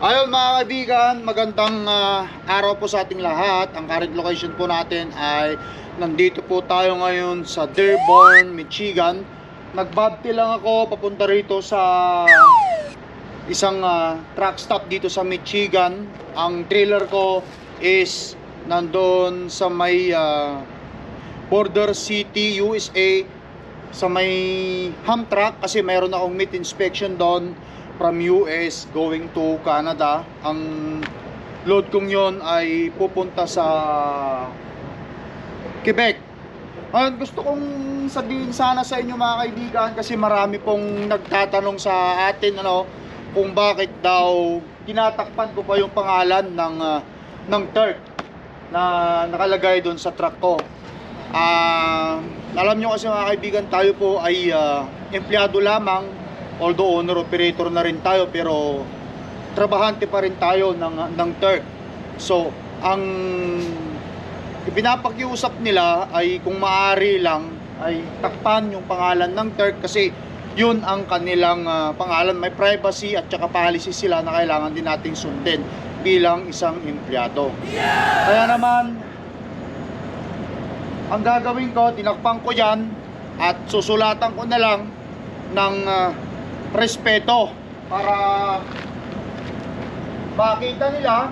Ayun mga kaibigan, magandang araw po sa ating lahat. Ang current location po natin ay nandito po tayo ngayon sa Dearborn, Michigan. Nagbabti lang ako papunta rito sa isang truck stop dito sa Michigan. Ang trailer ko is nandun sa may Border City, USA, sa may Hamtramck kasi mayroon akong meat inspection doon from US going to Canada. Ang load kong yon ay pupunta sa Quebec. Ngayon, gusto kong sabihin sana sa inyo mga kaibigan kasi marami pong nagtatanong sa atin kung bakit daw tinatakpan ko pa yung pangalan ng Turk na nakalagay doon sa truck ko. Alam nyo kasi mga kaibigan, tayo po ay empleyado lamang, although owner operator na rin tayo, pero trabahante pa rin tayo ng Turk. So ang ipinapakiusap nila ay kung maaari lang ay takpan yung pangalan ng Turk kasi yun ang kanilang pangalan. May privacy at saka policy sila na kailangan din nating sundin bilang isang empleyado. Kaya naman ang gagawin ko, tinakpan ko yan at susulatan ko na lang ng respeto para makita nila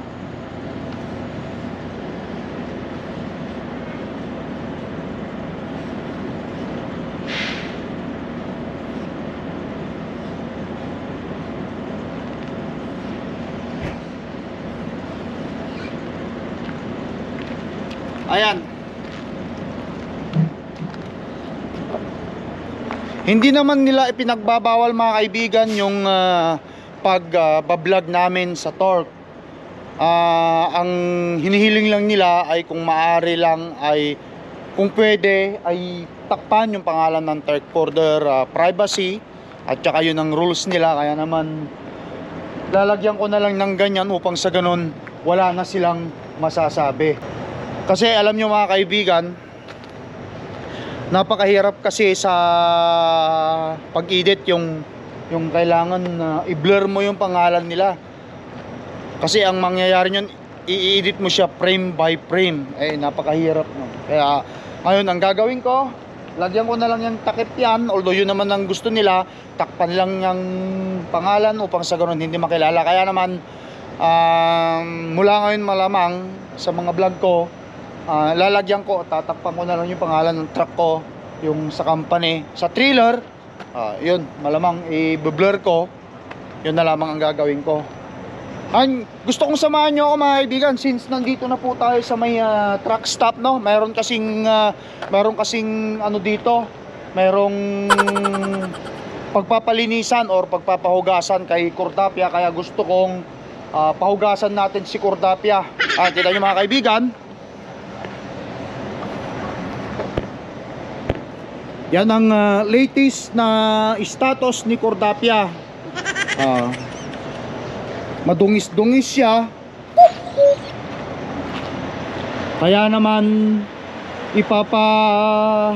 ayan. Hindi naman nila ipinagbabawal mga kaibigan yung pag-vlog namin sa Torque. Ang hinihiling lang nila ay kung maaari lang ay kung pwede ay takpan yung pangalan ng Torque for their privacy at saka yun ang rules nila. Kaya naman lalagyan ko na lang ng ganyan upang sa ganun wala na silang masasabi. Kasi alam nyo mga kaibigan, napakahirap kasi sa pag-edit yung kailangan na i-blur mo yung pangalan nila. Kasi ang mangyayari nyon, i-edit mo siya frame by frame. Napakahirap no. Kaya ngayon ang gagawin ko, lagyan ko na lang yung takip yan. Although yun naman ang gusto nila, takpan lang yung pangalan upang sa ganun hindi makilala. Kaya naman mula ngayon malamang sa mga vlog ko, lalagyan ko, tatakpan ko na lang yung pangalan ng truck ko, yung sa company, sa trailer, yun, malamang i-blur ko, yun na lamang ang gagawin ko. Gusto kong samahan nyo ako mga kaibigan, since nandito na po tayo sa may truck stop, no? Meron kasing ano dito, merong pagpapalinisan or pagpapahugasan kay Cordapia, kaya gusto kong pahugasan natin si Cordapia. Kita nyo mga kaibigan, yan ang latest na status ni Cordapia. Madungis-dungis siya. Kaya naman ipapalinis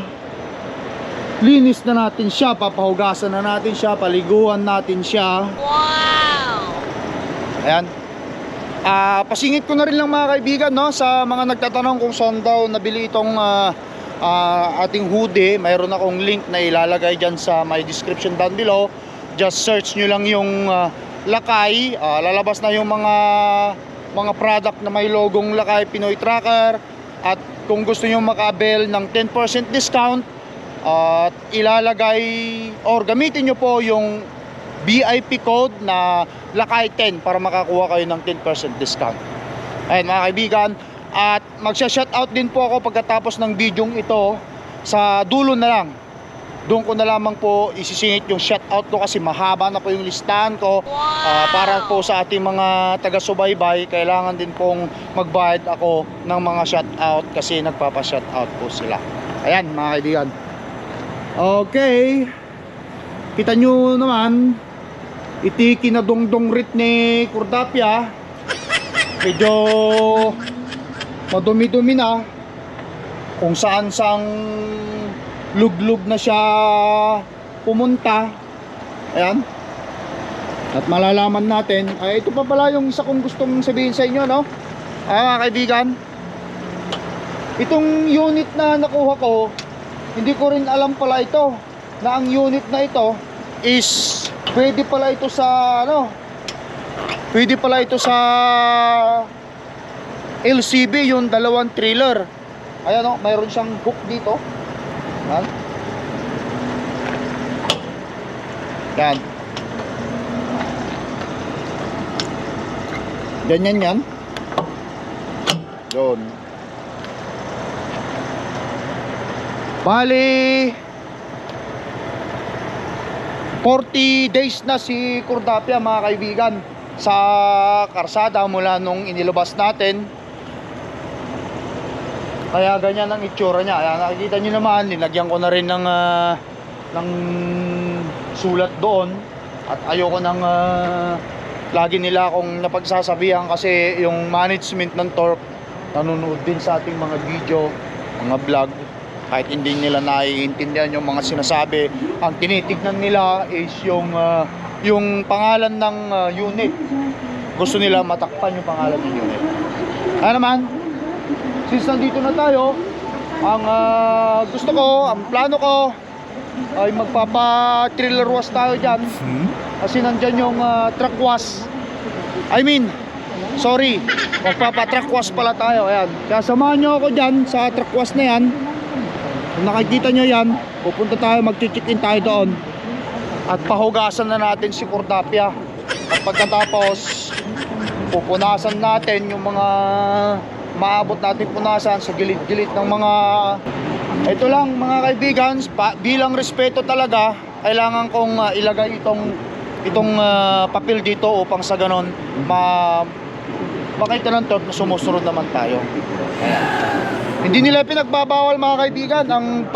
na natin siya, papahugasan na natin siya, paliguan natin siya. Wow! Ayan. Pasingit ko na rin lang mga kaibigan, no, sa mga nagtatanong kung saan daw nabili itong ating hoodie. Mayroon akong link na ilalagay dyan sa my description down below. Just search nyo lang yung Lakay. Lalabas na yung mga product na may logong Lakay Pinoy Trucker. At kung gusto nyo maka-avail ng 10% discount, ilalagay or gamitin nyo po yung VIP code na Lakay 10 para makakuha kayo ng 10% discount. Ayun mga kaibigan, at magsha-shoutout din po ako pagkatapos ng bidyong ito. Sa dulo na lang, doon ko na lamang po isisingit yung shoutout ko kasi mahaba na po yung listahan ko. Para po sa ating mga taga-subaybay, kailangan din pong magbayad ako ng mga shoutout kasi nagpapa-shoutout po sila. Ayan mga kaibigan. Okay, kita nyo naman, itiki na dongdong rit ni Cordapia. Medyo madumi-dumi na, kung saan sang luglug na siya pumunta. Ayan. At malalaman natin, ay ito pa pala yung isa kong gustong sabihin sa inyo, no? Mga kaibigan, itong unit na nakuha ko, hindi ko rin alam pala ito, na ang unit na ito is pwede pala ito sa ano, pwede pala ito sa LCB, yung dalawang trailer. Ayan o, mayroon siyang hook dito. Yan. Yan. Ganyan yan. Doon. Bali 40 days na si Cordapia, mga kaibigan, sa karsada mula nung inilabas natin. Kaya ganyan ang itsura niya. Ayan, nakikita nyo naman, linagyan ko na rin ng sulat doon. At ayoko nang lagi nila akong napagsasabihan, kasi yung management ng Torque nanonood din sa ating mga video, mga vlog. Kahit hindi nila naiintindihan yung mga sinasabi, ang tinitignan nila is yung pangalan ng unit. Gusto nila matakpan yung pangalan ng unit. Kaya naman, since nandito na tayo, ang gusto ko, ang plano ko ay magpapa-trailer wash tayo dyan. Kasi nandyan yung truck wash. Magpapa-truck wash pala tayo. Ayan. Kaya samahan nyo ako dyan sa truck wash na yan. Kung nakikita nyo yan, pupunta tayo, mag-check-in tayo doon. At pahugasan na natin si Cordapia. At pagkatapos, pupunasan natin yung mga maabot natin punasan sa gilid-gilid ng mga, ito lang mga kaibigan, bilang respeto talaga, kailangan kong ilagay itong papel dito upang sa ganon makita ng Torque na sumusunod naman tayo. Ayan. Hindi nila pinagbabawal, mga kaibigan, ang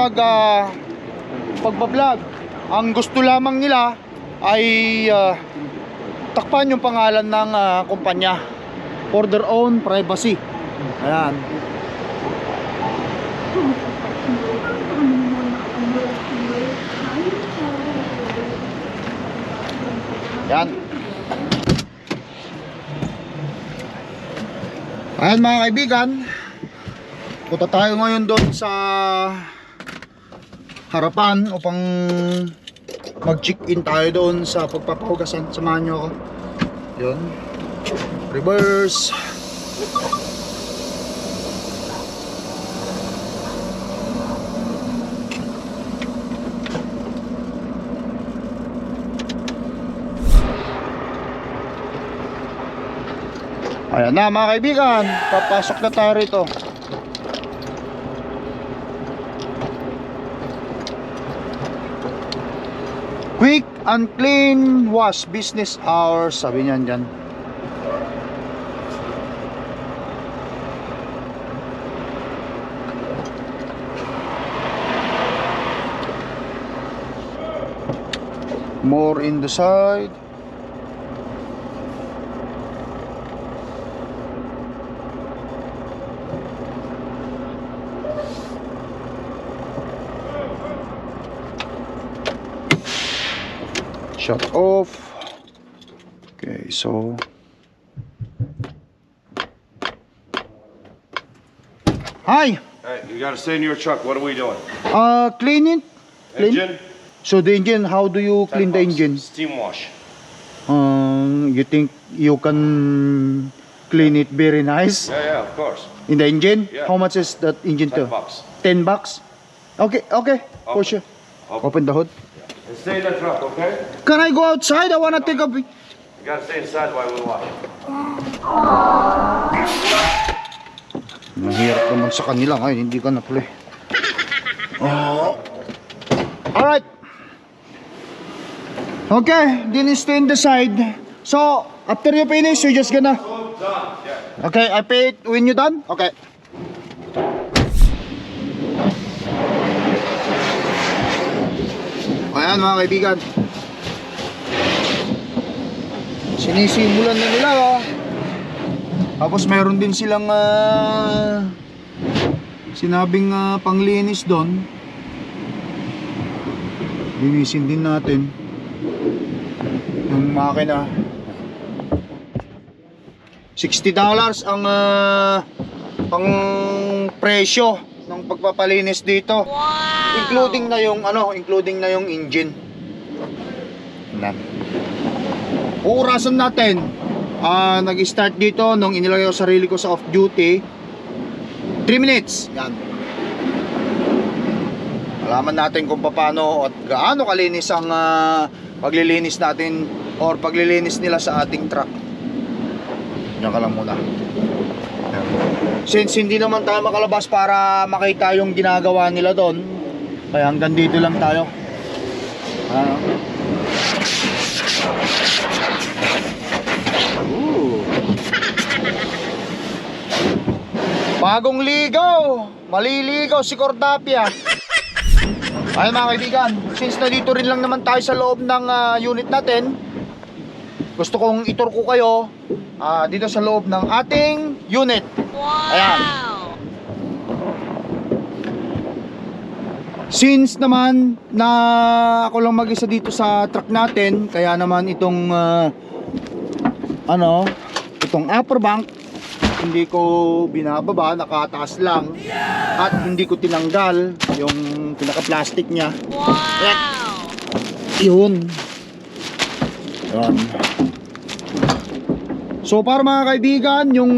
pagbablog. Ang gusto lamang nila ay takpan yung pangalan ng kumpanya for their own privacy. Ayan. Ayan. Ayan, mga kaibigan, punta tayo ngayon doon sa harapan upang mag-check-in tayo doon sa pagpapahugasan. Samahan nyo ako. Yun. Reverse. Ayan na, mga kaibigan, papasok na tayo rito. Quick and clean wash, business hours, sabi niyan dyan. More in the side. Shut off. Okay, so hi. Hey, you gotta stay in your truck. What are we doing? Clean it. Clean. Engine? So the engine, how do you clean the engine? Steam wash. You think you can clean it very nice Yeah, of course. in the engine? Yeah. How much is that engine to? $10. $10? Okay, for sure. Open the hood. And stay in the truck, okay? Can I go outside? I wanna take a You gotta stay inside while we wash. Mahirap naman sa kanila ngayon, hindi ka na pala. Alright. Okay, then stay in the side. So, after you finish, you just gonna... Okay, I pay it when you done? Okay. Ayan, mga kaibigan, sinisimulan na nila, oh. Tapos meron din silang sinabing panglinis doon. Linisin din natin yung makina. $60 ang pang presyo ng pagpapalinis dito. Including na yung engine. Yan. Uurasan natin. Nag-start dito nung inilagay ko sarili ko sa off duty. 3 minutes. Yan. Alaman natin kung paano at gaano kalinis ang paglilinis natin or paglilinis nila sa ating truck. Yan ka lang muna. Yan. Since hindi naman tayo makalabas para makita yung ginagawa nila doon, kaya hanggang dito lang tayo. Bagong ligaw, maliligaw si Cordapia. Ayun mga kaibigan, since nandito rin lang naman tayo sa loob ng unit natin, gusto kong itur ko kayo dito sa loob ng ating unit. Ayan. Since naman na ako lang mag-isa dito sa truck natin, kaya naman itong itong upper bank hindi ko binababa, nakataas lang. At hindi ko tinanggal yung pinaka-plastic niya. Wow! Yun. Yun. So para mga kaibigan, yung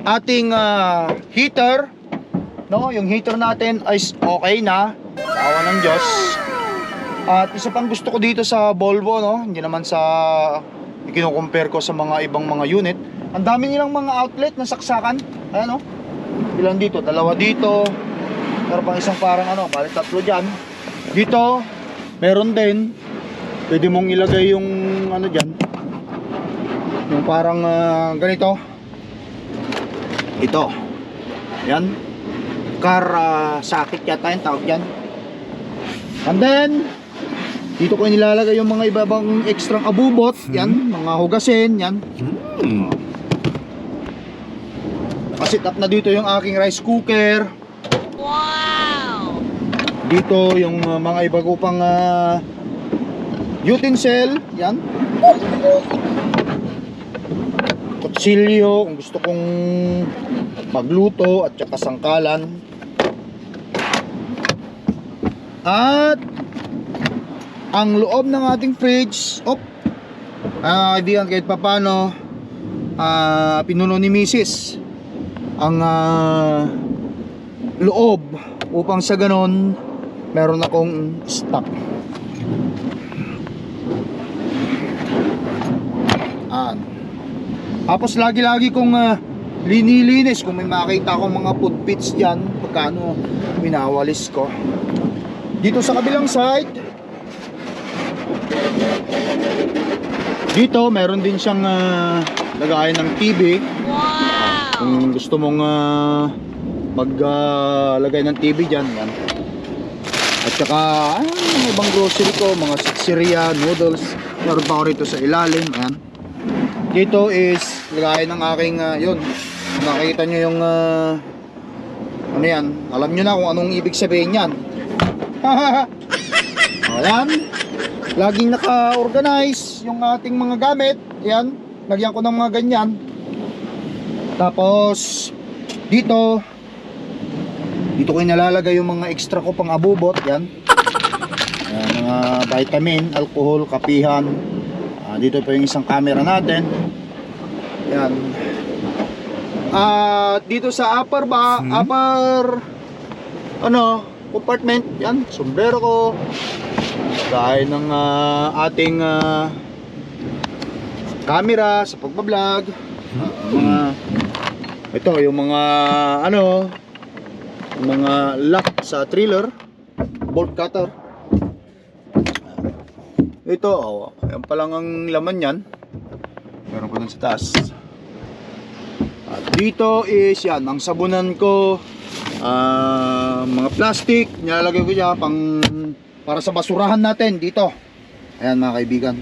ating heater, no, yung heater natin ay okay na. Awa ng Diyos. At isa pang gusto ko dito sa Volvo, no, hindi naman sa kino-compare ko sa mga ibang mga unit. Ang dami nilang mga outlet na saksakan. Ayan, no. Ilan dito? Dalawa dito. Meron pang isang parang bali tatlo dyan. Dito, meron din. Pwede mong ilagay yung dyan. Yung parang ganito. Ito. Yan. Car socket yata yung tawag yan. And then, dito ko nilalagay yung mga ibabang extra abubot. Yan, mga hugasin. Yan. Pasit up na dito yung aking rice cooker. Wow! Dito yung mga iba ko pang utensil. Yan. Kutsilyo kung gusto kong magluto at saka sangkalan. At ang loob ng ating fridge, kaibigan, kahit papano pinuno ni Mrs. ang loob upang sa ganon meron akong stock. Tapos lagi-lagi kong linilinis kung may makita akong mga footpits dyan, pagkano minawalis ko. Dito sa kabilang side, dito meron din siyang lagayan ng TV. Kung gusto mong maglagay ng TV dyan, yan. At saka mga ibang grocery ko, mga sitseria, noodles, meron pa ako rito sa ilalim. Ayan. Dito is lagayan ng aking yun, nakikita nyo yung yan, alam nyo na kung anong ibig sabihin yan. Ayan, laging naka-organize yung ating mga gamit. Ayan, lagyan ko ng mga ganyan. Tapos dito ko inalalagay yung mga extra ko pang abubot. Yan. Ayan, mga vitamin, alcohol, kapihan. Dito pa yung isang camera natin. Yan. Dito sa upper compartment, yan, sombrero ko. Gaya ng ating camera sa pagbablog. Ito yung mga mga lock sa trailer, bolt cutter. Ito, yan pa lang ang laman yan. Meron pa dun sa taas. At dito is yan, ang sabunan ko, mga plastic, nilalagay ko dyan para sa basurahan natin dito. Ayan mga kaibigan,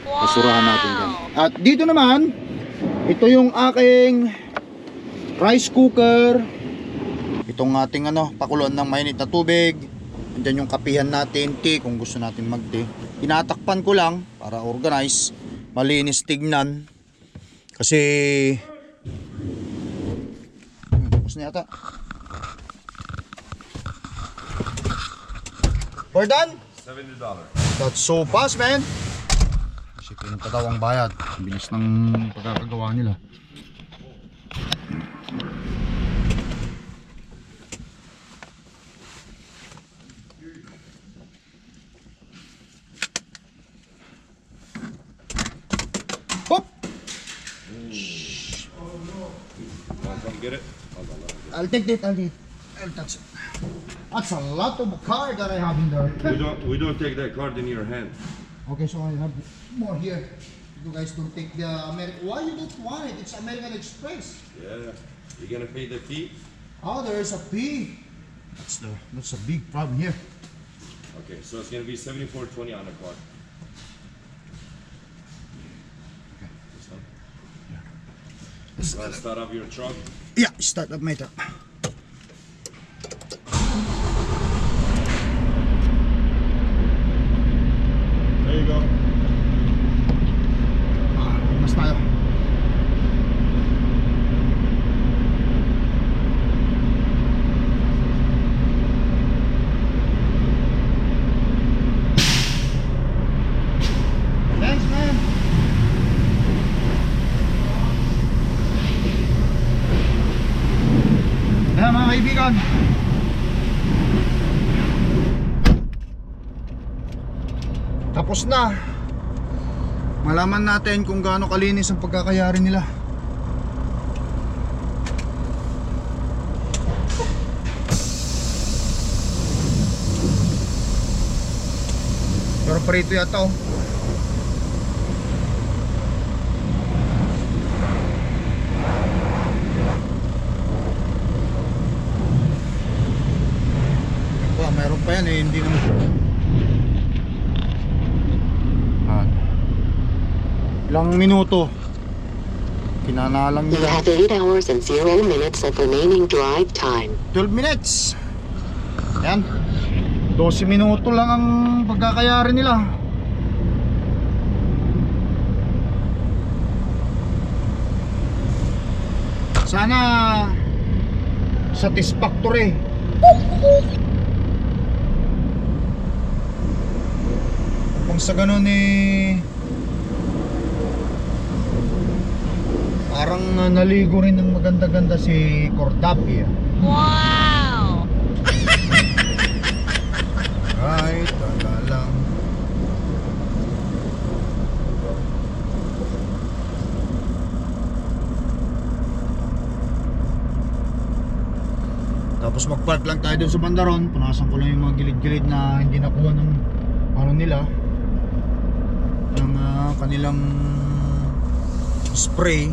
basurahan natin dyan. At dito naman, ito yung aking rice cooker. Itong ating pakuluan ng mainit na tubig. Andyan yung kapihan natin, tea kung gusto natin mag-tea. Tinatakpan ko lang para organize, malinis tignan. Kasi tapos na yata. We're done? $70. That's so fast, man. Kasi pinunta daw ang bayad. Bilis ng pagkakagawa nila. Hop! Come get it. I'll take it, I'll touch it. That's a lot of card that I have in there. We don't take that card in your hand. Okay, so I have more here. You guys don't take the American. Why you don't want it? It's American Express. Yeah. You gonna pay the fee? Oh, there is a fee. That's a big problem here. Okay, so it's gonna be $74.20 on the card. You wanna start up your truck? Yeah, start up my truck. There you go. Mas tayo. Thanks, man. Ayan mga kaibigan, tapos na. Malaman natin kung gaano kalinis ang pagkakayari nila. Pero parito yata oh. Meron pa yan eh, hindi naman. Ilang minuto kinanalang You nila. have 8 hours and 0 minutes of remaining drive time. 12 minutes. Yan, 12 minuto lang ang pagkakayari nila. Sana satisfactory. Kung sa ganun eh, parang naligo rin ng maganda-ganda si Cordapia. Wow! Ay, tala lang. Tapos mag-park lang tayo dun sa bandaron. Punasan ko lang yung mga gilid-gilid na hindi nakuha ng ano nila, ng kanilang spray.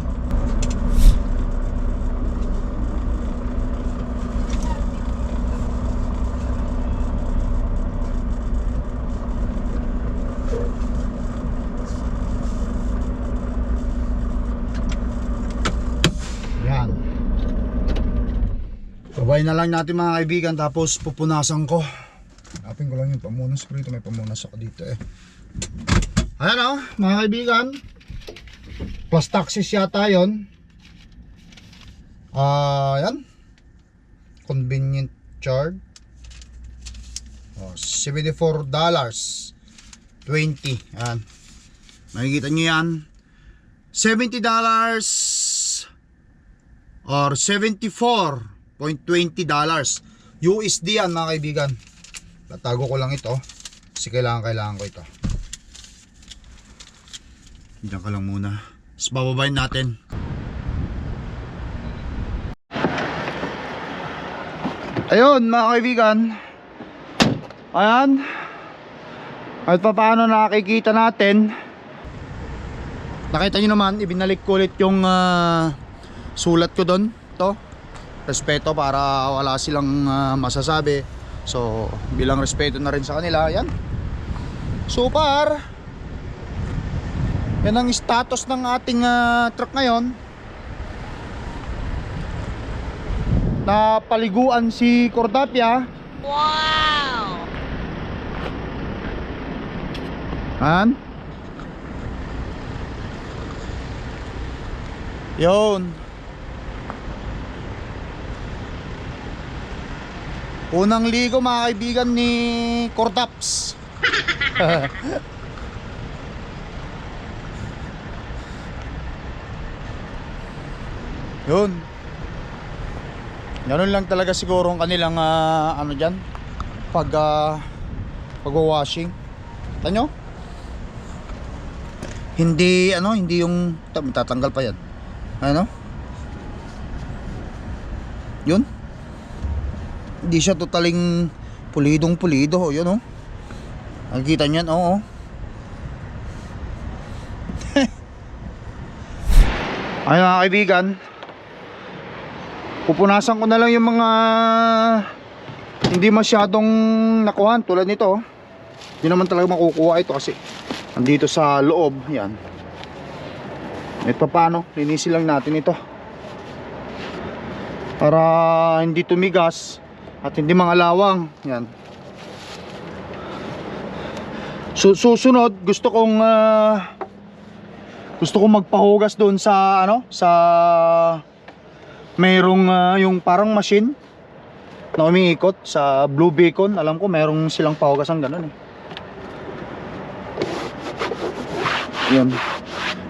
Yan. Sabay na lang natin mga kaibigan, tapos pupunasan ko. Hanapin ko lang yung pamunas ko rito. May pamunas ako dito eh. Ayan o mga kaibigan, plus taxes yata yun. Ayan, convenient charge, $74.20. Ayan, makikita nyo yan, $70 or $74.20 USD yan mga kaibigan. Tatago ko lang ito kasi kailangan ko ito. Diyan ka lang muna. Tapos bababayin natin. Ayun mga kaibigan, ayan, at paano nakikita natin. Nakita nyo naman, ibinalik ko ulit yung sulat ko doon. Ito, respeto, para wala silang masasabi. So bilang respeto na rin sa kanila. Ayan, so far yan ang status ng ating truck ngayon. Napaliguan si Cordapia. Wow! Han? Yun. Unang ligo mga kaibigan ni Cortaps. Yun. Ganun lang talaga siguro ang kanilang ano dyan pag-washing. Tanyo? Hindi hindi yung tatanggal pa yan. Ano? Yun. Hindi siya totaling pulidong pulido. Yun oh. Nakikita niyan, oo. Ay mga kaibigan, pupunasan ko na lang yung mga hindi masyadong nakuhan tulad nito. Hindi naman talaga makukuha ito kasi andito sa loob. Yan. At paano, linisin lang natin ito para hindi tumigas at hindi mangalawang. Yan. Susunod gusto kong magpahugas doon sa sa mayroong yung parang machine na umiikot sa Blue Beacon. Alam ko mayroong silang pahugasan ganun eh. Yan.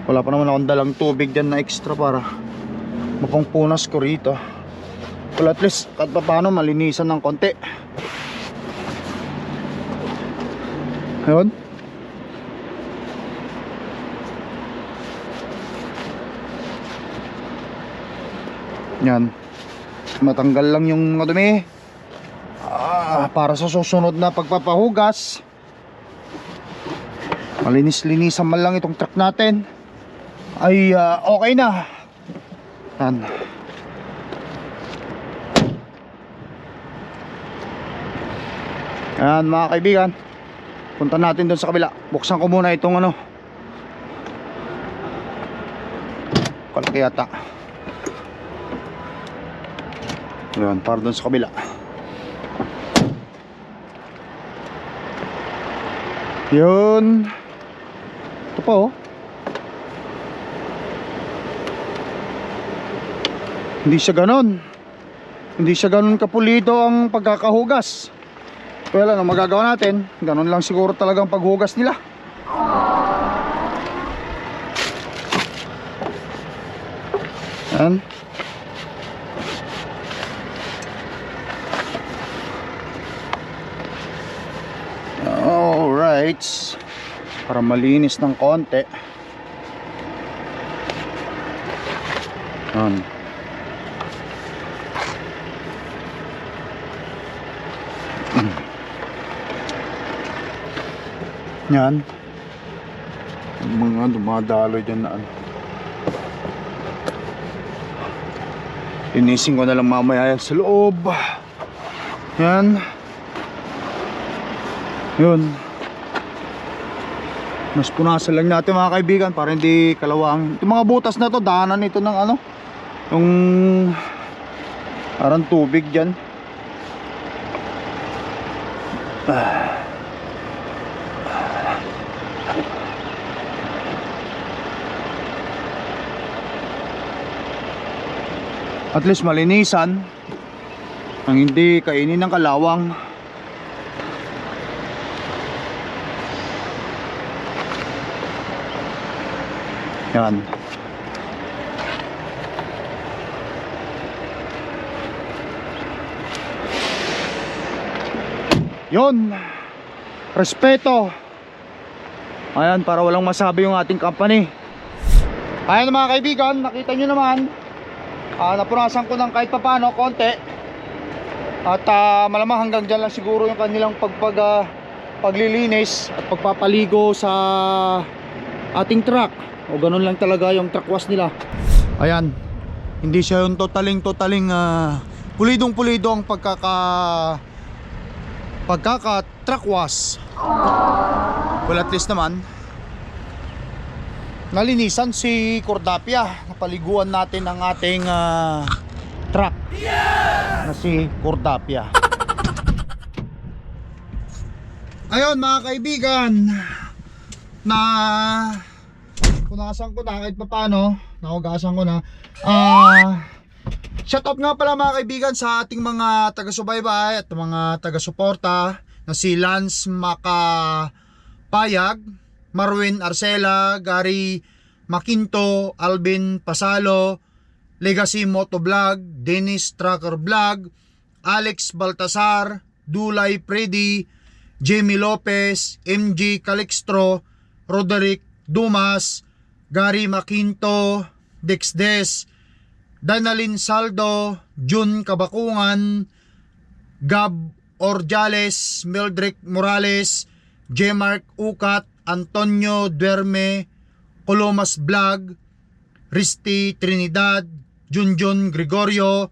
Wala pa naman akong dalang tubig dyan na extra para mapangpunas ko rito. Well, at least kahit pa paano malinisan ng konti. Ayun. Yan. Matanggal lang yung madumi para sa susunod na pagpapahugas. Malinis-linisan man lang itong truck natin ay okay na. Yan. Yan mga kaibigan, punta natin doon sa kabila. Buksan ko muna itong kalaki yata. Yan, para doon sa kabila. Yun. Ito pa oh. Hindi siya ganon kapulido ang pagkakahugas. Well, ano magagawa natin? Ganon lang siguro talagang paghugas nila. Yan. Alright. Para malinis ng konti. Yan. Yan. Mga dumadaloy dyan na linisin ko na lang mamaya yan sa loob. Yan. Yun. Mas punasan lang natin mga kaibigan para hindi kalawang. Itong mga butas na to, daanan ito ng yung parang tubig dyan. At least malinisan ang hindi kainin ng kalawang. Yan. Yun. Respeto. Ayan, para walang masabi yung ating company. Ayan mga kaibigan, nakita nyo naman, napunasan ko ng kahit papano konti. At malamang hanggang dyan lang siguro yung kanilang paglilinis at pagpapaligo sa ating truck. O ganun lang talaga yung truck wash nila. Ayan, hindi siya yung totaling pulidong pulido ang pagkaka truck wash. Well, at least naman nalinisan si Cordapia. Napaliguan natin ang ating truck na si Cordapia. Ayun mga kaibigan, na punasan ko na kahit paano, nahugasan ko na. Shoutout nga pala mga kaibigan sa ating mga taga-subaybay at mga taga-suporta na si Lance Makapayag, Marwin Arcela, Gary Makinto, Alvin Pasalo, Legacy Motovlog, Dennis Trucker Vlog, Alex Baltasar, Dulay Predi, Jamie Lopez, MG Calixtro, Roderick Dumas, Gary Makinto, Dexdes, Danalyn Saldo, Jun Kabakungan, Gab Orjales, Mildred Morales, J-Mark Ukat, Antonio Duerme, Colomas Vlog, Risti Trinidad, Junjun Gregorio,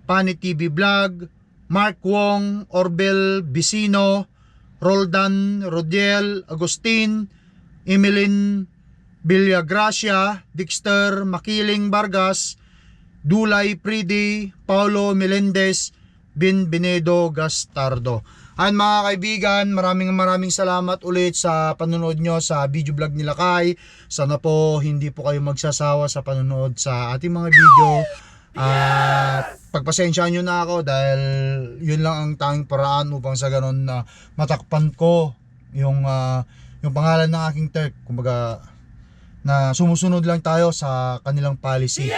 Pani TV Vlog, Mark Wong, Orbel Vicino, Roldan Rodiel Agustin, Emeline Villagracia, Dexter Makiling Vargas, Dulay Pridi, Paulo Melendez, Binedo Gastardo. Ayan mga kaibigan, maraming salamat ulit sa panonood nyo sa video vlog nila Kai. Sana po hindi po kayo magsasawa sa panonood sa ating mga video. At pagpasensyaan nyo na ako dahil yun lang ang tanging paraan upang sa ganun na matakpan ko yung pangalan ng aking Turk. Kumbaga na sumusunod lang tayo sa kanilang policy.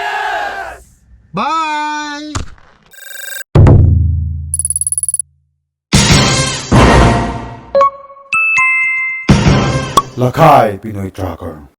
Bye! Lakay Pinoy Tracker.